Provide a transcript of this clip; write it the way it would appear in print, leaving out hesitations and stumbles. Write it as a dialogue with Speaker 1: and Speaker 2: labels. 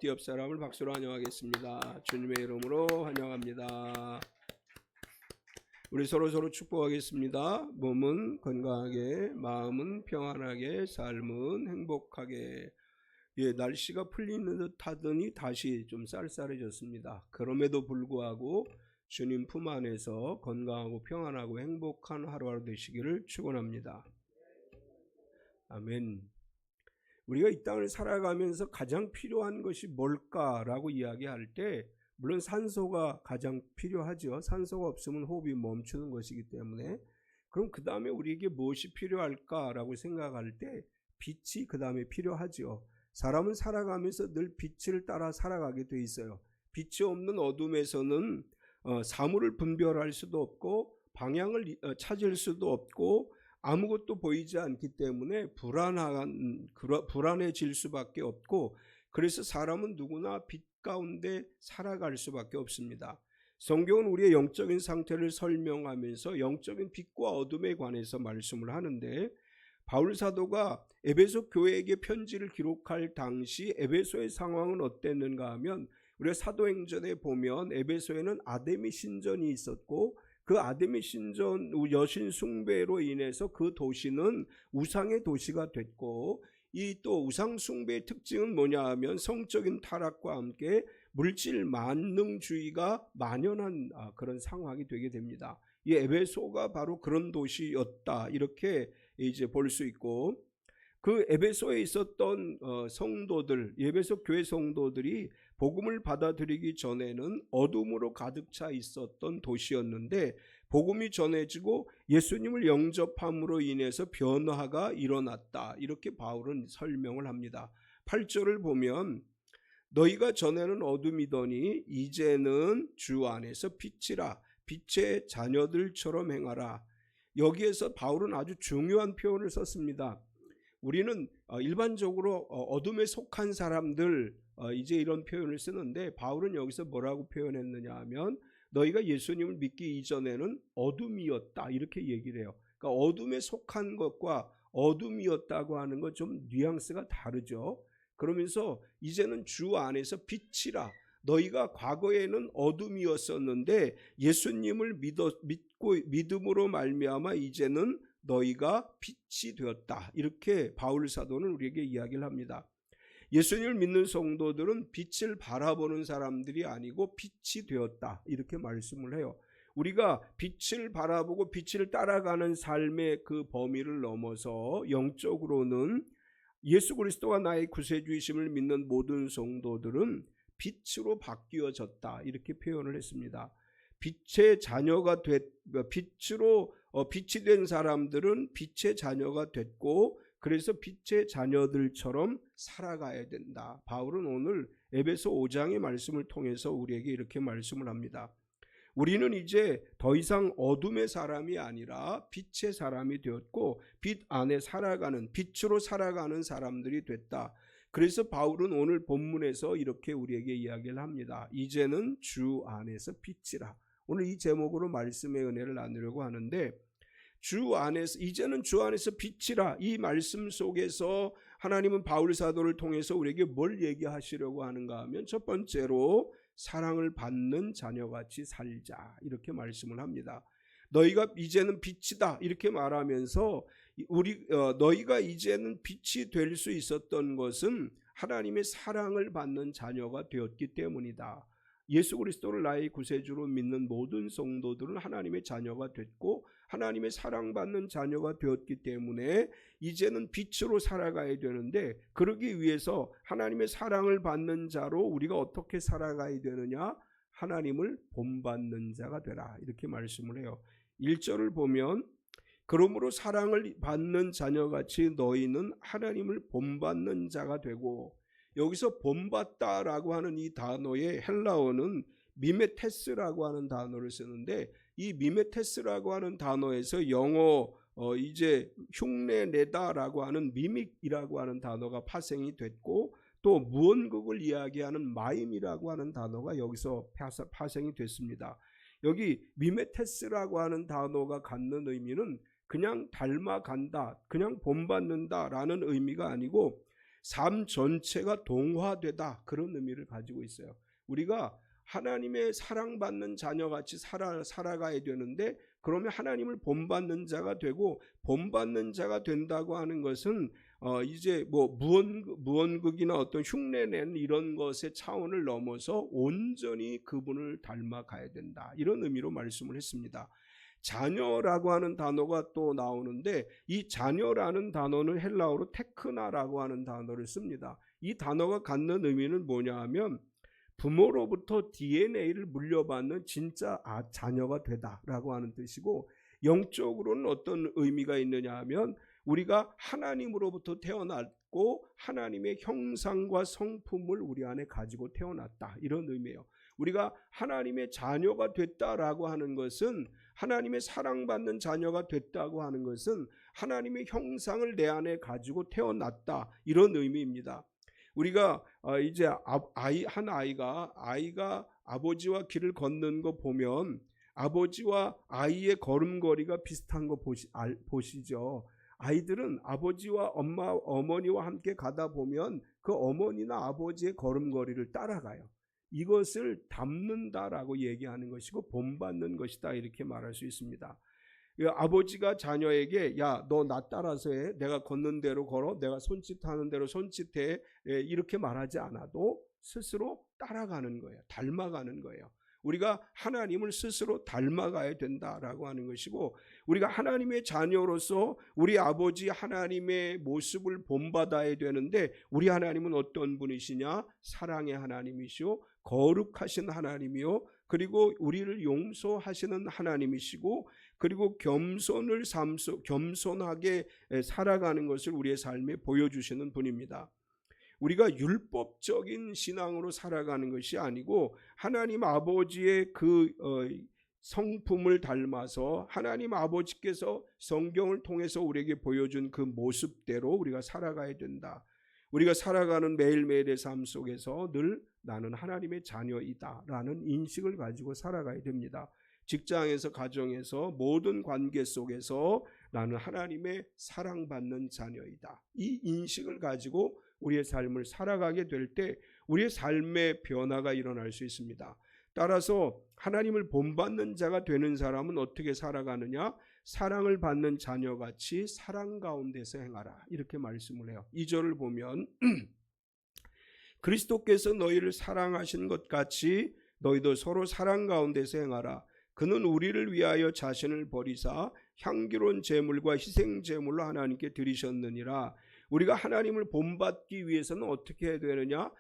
Speaker 1: 앞뒤 옆 사람을 박수로 환영하겠습니다. 주님의 이름으로 환영합니다. 우리 서로 축복하겠습니다. 몸은 건강하게, 마음은 평안하게, 삶은 행복하게. 예, 날씨가 풀리는 듯 하더니 다시 좀 쌀쌀해졌습니다. 그럼에도 불구하고 주님 품 안에서 건강하고 평안하고 행복한 하루하루 되시기를 축원합니다. 아멘. 우리가 이 땅을 살아가면서 가장 필요한 것이 뭘까라고 이야기할 때 물론 산소가 가장 필요하죠. 산소가 없으면 호흡이 멈추는 것이기 때문에. 그럼 그 다음에 우리에게 무엇이 필요할까라고 생각할 때 빛이 그 다음에 필요하죠. 사람은 살아가면서 늘 빛을 따라 살아가게 돼 있어요. 빛이 없는 어둠에서는 사물을 분별할 수도 없고 방향을 찾을 수도 없고 아무것도 보이지 않기 때문에 불안해질 수밖에 없고, 그래서 사람은 누구나 빛 가운데 살아갈 수밖에 없습니다. 성경은 우리의 영적인 상태를 설명하면서 영적인 빛과 어둠에 관해서 말씀을 하는데, 바울 사도가 에베소 교회에게 편지를 기록할 당시 에베소의 상황은 어땠는가 하면, 우리가 사도행전에 보면 에베소에는 아데미 신전이 있었고 그 아데미 신전 여신 숭배로 인해서 그 도시는 우상의 도시가 됐고, 이 또 우상 숭배의 특징은 뭐냐 하면 성적인 타락과 함께 물질 만능주의가 만연한 그런 상황이 되게 됩니다. 이 에베소가 바로 그런 도시였다, 이렇게 이제 볼 수 있고, 그 에베소에 있었던 성도들, 에베소 교회 성도들이 복음을 받아들이기 전에는 어둠으로 가득 차 있었던 도시였는데, 복음이 전해지고 예수님을 영접함으로 인해서 변화가 일어났다, 이렇게 바울은 설명을 합니다. 8절을 보면 너희가 전에는 어둠이더니 이제는 주 안에서 빛이라, 빛의 자녀들처럼 행하라. 여기에서 바울은 아주 중요한 표현을 썼습니다. 우리는 일반적으로 어둠에 속한 사람들, 이제 이런 표현을 쓰는데, 바울은 여기서 뭐라고 표현했느냐 하면 너희가 예수님을 믿기 이전에는 어둠이었다, 이렇게 얘기를 해요. 그러니까 어둠에 속한 것과 어둠이었다고 하는 것 좀 뉘앙스가 다르죠. 그러면서 이제는 주 안에서 빛이라, 너희가 과거에는 어둠이었었는데 예수님을 믿음으로 말미암아 이제는 너희가 빛이 되었다, 이렇게 바울 사도는 우리에게 이야기를 합니다. 예수님을 믿는 성도들은 빛을 바라보는 사람들이 아니고 빛이 되었다, 이렇게 말씀을 해요. 우리가 빛을 바라보고 빛을 따라가는 삶의 그 범위를 넘어서 영적으로는 예수 그리스도가 나의 구세주이심을 믿는 모든 성도들은 빛으로 바뀌어졌다, 이렇게 표현을 했습니다. 빛의 자녀가 빛이 된 사람들은 빛의 자녀가 됐고, 그래서 빛의 자녀들처럼 살아가야 된다. 바울은 오늘 에베소 5장의 말씀을 통해서 우리에게 이렇게 말씀을 합니다. 우리는 이제 더 이상 어둠의 사람이 아니라 빛의 사람이 되었고 빛 안에 살아가는, 빛으로 살아가는 사람들이 됐다. 그래서 바울은 오늘 본문에서 이렇게 우리에게 이야기를 합니다. 이제는 주 안에서 빛이라. 오늘 이 제목으로 말씀의 은혜를 나누려고 하는데, 주 안에서, 이제는 주 안에서 빛이라, 이 말씀 속에서 하나님은 바울 사도를 통해서 우리에게 뭘 얘기하시려고 하는가 하면, 첫 번째로 사랑을 받는 자녀같이 살자, 이렇게 말씀을 합니다. 너희가 이제는 빛이다, 이렇게 말하면서 너희가 이제는 빛이 될 수 있었던 것은 하나님의 사랑을 받는 자녀가 되었기 때문이다. 예수 그리스도를 나의 구세주로 믿는 모든 성도들은 하나님의 자녀가 됐고 하나님의 사랑받는 자녀가 되었기 때문에 이제는 빛으로 살아가야 되는데, 그러기 위해서 하나님의 사랑을 받는 자로 우리가 어떻게 살아가야 되느냐? 하나님을 본받는 자가 되라, 이렇게 말씀을 해요. 1절을 보면 그러므로 사랑을 받는 자녀같이 너희는 하나님을 본받는 자가 되고, 여기서 본받다라고 하는 이 단어의 헬라어는 미메테스라고 하는 단어를 쓰는데, 이 미메테스라고 하는 단어에서 영어 이제 흉내내다라고 하는 미믹이라고 하는 단어가 파생이 됐고, 또 무언극을 이야기하는 마임이라고 하는 단어가 여기서 파생이 됐습니다. 여기 미메테스라고 하는 단어가 갖는 의미는 그냥 닮아간다, 그냥 본받는다라는 의미가 아니고, 삶 전체가 동화되다, 그런 의미를 가지고 있어요. 우리가 하나님의 사랑받는 자녀같이 살아가야 되는데, 그러면 하나님을 본받는 자가 되고, 본받는 자가 된다고 하는 것은 이제 뭐 무언극이나 어떤 흉내낸 이런 것의 차원을 넘어서 온전히 그분을 닮아가야 된다, 이런 의미로 말씀을 했습니다. 자녀라고 하는 단어가 또 나오는데, 이 자녀라는 단어는 헬라어로 테크나라고 하는 단어를 씁니다. 이 단어가 갖는 의미는 뭐냐 하면, 부모로부터 DNA를 물려받는 진짜 자녀가 되다라고 하는 뜻이고, 영적으로는 어떤 의미가 있느냐 하면, 우리가 하나님으로부터 태어났고 하나님의 형상과 성품을 우리 안에 가지고 태어났다, 이런 의미예요. 우리가 하나님의 자녀가 됐다라고 하는 것은, 하나님의 사랑받는 자녀가 됐다고 하는 것은 하나님의 형상을 내 안에 가지고 태어났다, 이런 의미입니다. 우리가 이제 한 아이가 아버지와 길을 걷는 거 보면 아버지와 아이의 걸음걸이가 비슷한 거 보시죠. 아이들은 아버지와 어머니와 함께 가다 보면 그 어머니나 아버지의 걸음걸이를 따라가요. 이것을 닮는다라고 얘기하는 것이고 본받는 것이다, 이렇게 말할 수 있습니다. 아버지가 자녀에게 야, 너 나 따라서 해, 내가 걷는 대로 걸어, 내가 손짓하는 대로 손짓해, 이렇게 말하지 않아도 스스로 따라가는 거예요. 닮아가는 거예요. 우리가 하나님을 스스로 닮아가야 된다라고 하는 것이고, 우리가 하나님의 자녀로서 우리 아버지 하나님의 모습을 본받아야 되는데, 우리 하나님은 어떤 분이시냐? 사랑의 하나님이시오, 거룩하신 하나님이요, 그리고 우리를 용서하시는 하나님이시고, 그리고 겸손하게 살아가는 것을 우리의 삶에 보여주시는 분입니다. 우리가 율법적인 신앙으로 살아가는 것이 아니고, 하나님 아버지의 그 성품을 닮아서 하나님 아버지께서 성경을 통해서 우리에게 보여준 그 모습대로 우리가 살아가야 된다. 우리가 살아가는 매일매일의 삶 속에서 늘 나는 하나님의 자녀이다 라는 인식을 가지고 살아가야 됩니다. 직장에서, 가정에서, 모든 관계 속에서 나는 하나님의 사랑받는 자녀이다, 이 인식을 가지고 우리의 삶을 살아가게 될 때 우리의 삶의 변화가 일어날 수 있습니다. 따라서 하나님을 본받는 자가 되는 사람은 어떻게 살아가느냐? 사랑을 받는 자녀같이 사랑 가운데서 행하라, 이렇게 말씀을 해요. 2절을 보면 그리스도께서 너희를 사랑하신 것 같이 너희도 서로 사랑 가운데서 행하라. 그는 우리를 위하여 자신을 버리사 향기로운 제물과 희생 제물로 하나님께 드리셨느니라. 우리가 하나님을 본받기 위해서는 어떻게 해야 되느냐?